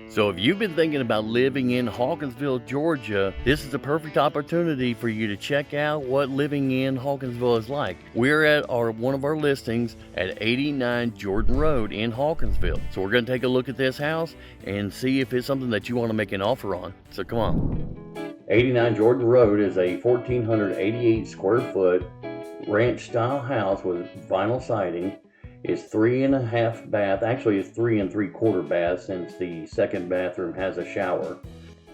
So if you've been thinking about living in Hawkinsville, Georgia, this is a perfect opportunity for you to check out what living in Hawkinsville is like. We're at one of our listings at 89 Jordan Road in Hawkinsville. So we're going to take a look at this house and see if it's something that you want to make an offer on. So come on. 89 Jordan Road is a 1,488 square foot ranch style house with vinyl siding. It's 3.5 bath, actually it's 3 3/4 bath since the second bathroom has a shower,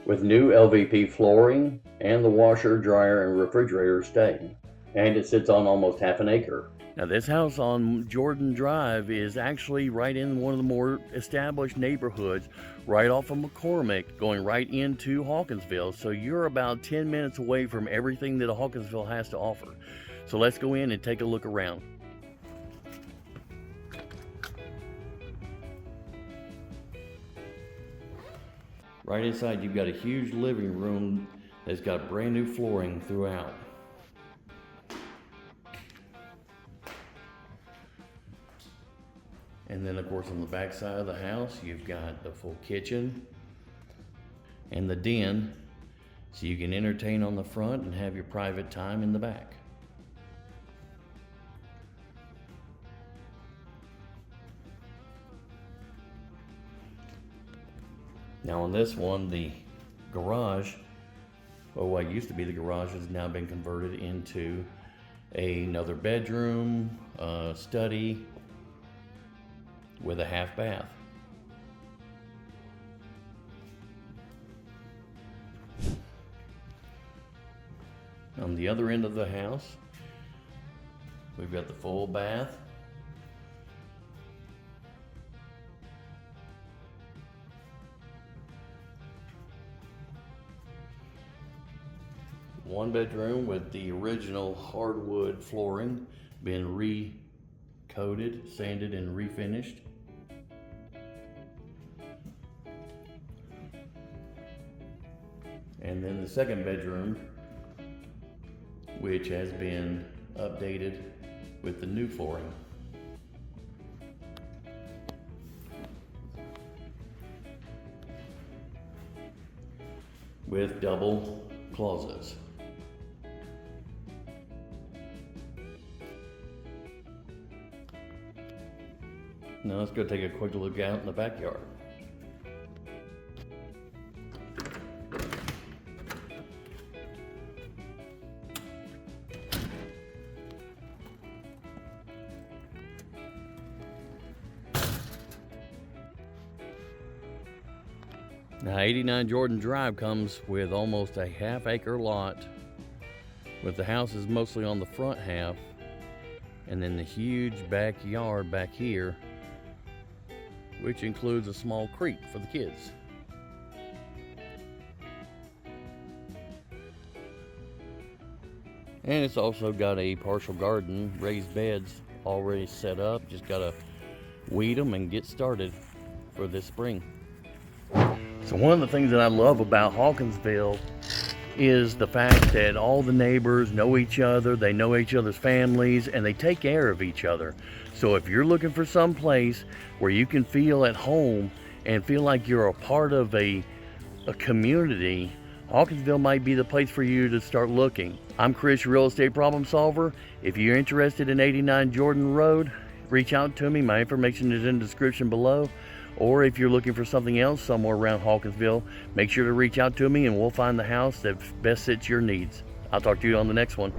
with new LVP flooring and the washer, dryer, and refrigerator staying. And it sits on almost half an acre. Now this house on Jordan Drive is actually right in one of the more established neighborhoods, right off of McCormick, going right into Hawkinsville. So you're about 10 minutes away from everything that Hawkinsville has to offer. So let's go in and take a look around. Right inside, you've got a huge living room that's got brand new flooring throughout. And then, of course, on the back side of the house, you've got the full kitchen and the den, so you can entertain on the front and have your private time in the back. Now on this one, the garage, well, what used to be the garage has now been converted into another bedroom, study with a half bath. On the other end of the house, we've got the full bath. One bedroom with the original hardwood flooring, been re-coated, sanded, and refinished. And then the second bedroom, which has been updated with the new flooring. With double closets. Now let's go take a quick look out in the backyard. Now 89 Jordan Drive comes with almost a half-acre lot, with the houses mostly on the front half, and then the huge backyard back here, which includes a small creek for the kids. And it's also got a partial garden, raised beds already set up. Just gotta weed them and get started for this spring. So one of the things that I love about Hawkinsville is the fact that all the neighbors know each other, they know each other's families, and they take care of each other. So if you're looking for some place where you can feel at home and feel like you're a part of a community, Hawkinsville might be the place for you to start looking. I'm Chris, Real Estate Problem Solver. If you're interested in 89 Jordan Road, reach out to me. My information is in the description below. Or if you're looking for something else somewhere around Hawkinsville, make sure to reach out to me and we'll find the house that best fits your needs. I'll talk to you on the next one.